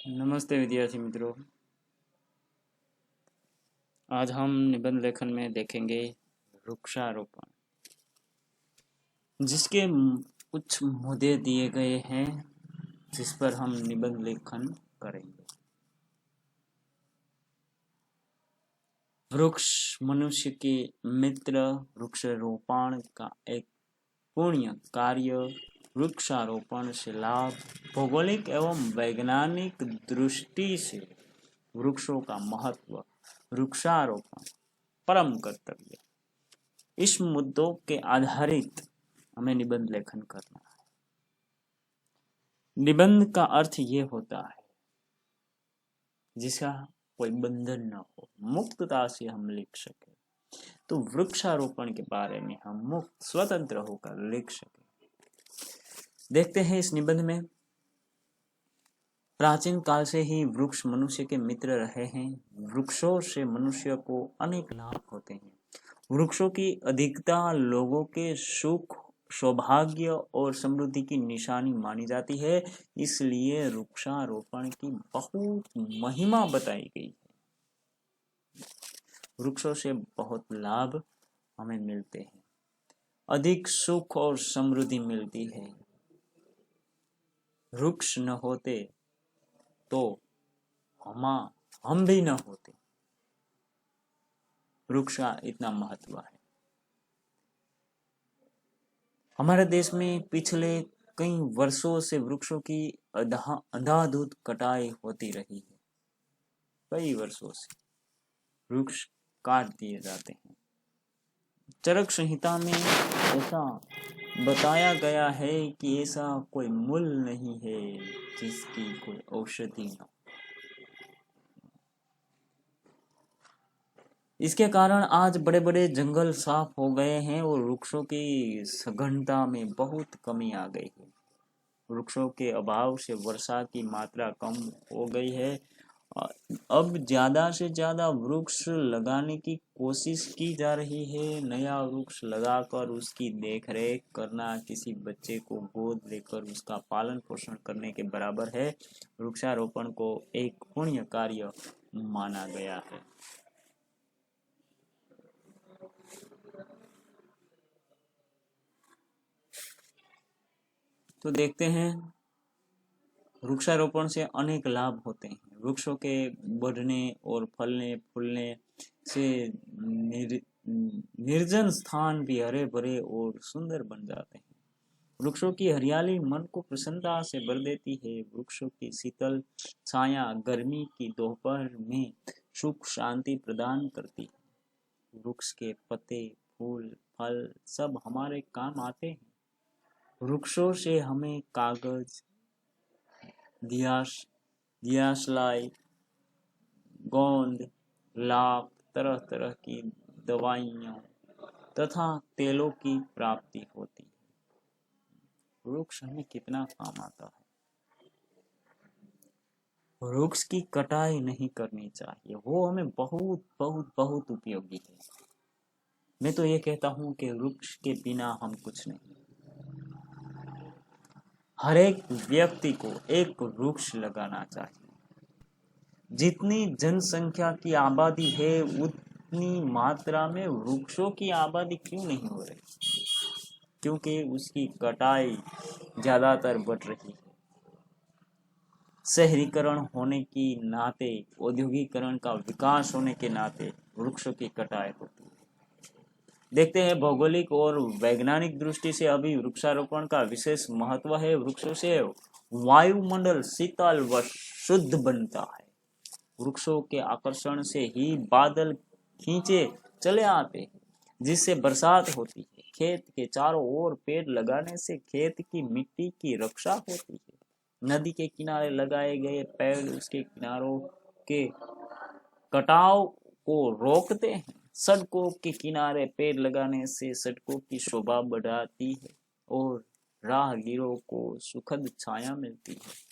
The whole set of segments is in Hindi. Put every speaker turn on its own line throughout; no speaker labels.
नमस्ते विद्यार्थी मित्रों। आज हम निबंध लेखन में देखेंगे वृक्षारोपण, जिसके कुछ मुद्दे दिए गए हैं जिस पर हम निबंध लेखन करेंगे। वृक्ष मनुष्य के मित्र। वृक्षारोपण का एक पुण्य कार्य। वृक्षारोपण से लाभ। भौगोलिक एवं वैज्ञानिक दृष्टि से वृक्षों का महत्व। वृक्षारोपण परम कर्तव्य। इस मुद्दों के आधारित हमें निबंध लेखन करना है। निबंध का अर्थ ये होता है जिसका कोई बंधन न हो, मुक्तता से हम लिख सके। तो वृक्षारोपण के बारे में हम मुक्त स्वतंत्र होकर लिख सके। देखते हैं इस निबंध में। प्राचीन काल से ही वृक्ष मनुष्य के मित्र रहे हैं। वृक्षों से मनुष्य को अनेक लाभ होते हैं। वृक्षों की अधिकता लोगों के सुख, सौभाग्य और समृद्धि की निशानी मानी जाती है। इसलिए वृक्षारोपण की बहुत महिमा बताई गई है। वृक्षों से बहुत लाभ हमें मिलते हैं। अधिक सुख और समृद्धि मिलती है। वृक्ष न होते तो हम भी न होते। वृक्ष का इतना महत्व है। हमारे देश में पिछले कई वर्षों से वृक्षों की अंधाधुंध कटाई होती रही है। कई वर्षों से वृक्ष काट दिए जाते हैं। चरक संहिता में ऐसा बताया गया है कि ऐसा कोई मूल नहीं है जिसकी कोई औषधि न हो। इसके कारण आज बड़े बड़े जंगल साफ हो गए हैं और वृक्षों की सघनता में बहुत कमी आ गई है। वृक्षों के अभाव से वर्षा की मात्रा कम हो गई है। अब ज्यादा से ज्यादा वृक्ष लगाने की कोशिश की जा रही है। नया वृक्ष लगाकर उसकी देखरेख करना किसी बच्चे को गोद लेकर उसका पालन पोषण करने के बराबर है। वृक्षारोपण को एक पुण्य कार्य माना गया है। तो देखते हैं, वृक्षारोपण से अनेक लाभ होते हैं। वृक्षों के बढ़ने और फलने फूलने से निर्जन स्थान भी हरे भरे और सुंदर बन जाते हैं। वृक्षों की हरियाली मन को प्रसन्नता से भर देती है। वृक्षों की शीतल छाया गर्मी की दोपहर में सुख शांति प्रदान करती है। वृक्ष के पत्ते, फूल, फल सब हमारे काम आते हैं। वृक्षों से हमें कागज, दियासलाई, गोंद, लाख, तरह तरह की दवाइयों तथा तेलों की प्राप्ति होती है। वृक्ष हमें कितना काम आता है। वृक्ष की कटाई नहीं करनी चाहिए, वो हमें बहुत बहुत बहुत उपयोगी है। मैं तो ये कहता हूँ कि वृक्ष के बिना हम कुछ नहीं। हर एक व्यक्ति को एक वृक्ष लगाना चाहिए। जितनी जनसंख्या की आबादी है उतनी मात्रा में वृक्षों की आबादी क्यों नहीं हो रही? क्योंकि उसकी कटाई ज्यादातर बढ़ रही है। शहरीकरण होने की नाते, औद्योगिकरण का विकास होने के नाते वृक्षों की कटाई होती है। देखते हैं, भौगोलिक और वैज्ञानिक दृष्टि से अभी वृक्षारोपण का विशेष महत्व है। वृक्षों से वायुमंडल शीतल व शुद्ध बनता है। वृक्षों के आकर्षण से ही बादल खींचे चले आते हैं, जिससे बरसात होती है। खेत के चारों ओर पेड़ लगाने से खेत की मिट्टी की रक्षा होती है। नदी के किनारे लगाए गए पेड़ उसके किनारों के कटाव को रोकते हैं। सड़कों के किनारे पेड़ लगाने से सड़कों की शोभा बढ़ाती है और राहगीरों को सुखद छाया मिलती है।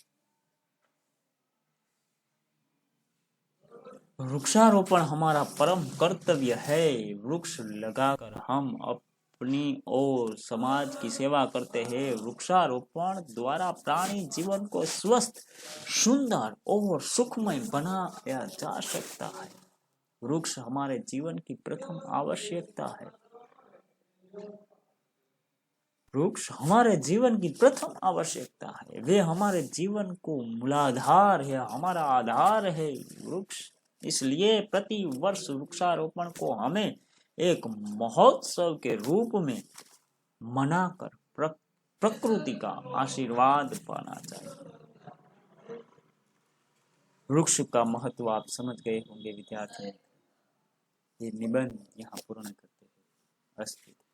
वृक्षारोपण हमारा परम कर्तव्य है। वृक्ष लगाकर हम अपनी और समाज की सेवा करते हैं। वृक्षारोपण द्वारा प्राणी जीवन को स्वस्थ, सुंदर और सुखमय बनाया जा सकता है। वृक्ष हमारे जीवन की प्रथम आवश्यकता है। वृक्ष हमारे जीवन की प्रथम आवश्यकता है। वे हमारे जीवन को मूलाधार है, हमारा आधार है वृक्ष। इसलिए प्रति वर्ष वृक्षारोपण को हमें एक महोत्सव के रूप में मनाकर प्रकृति का आशीर्वाद पाना चाहिए। वृक्ष का महत्व आप समझ गए होंगे विद्यार्थी। ये निबंध यहाँ पूर्ण करते हैं। अस्तु।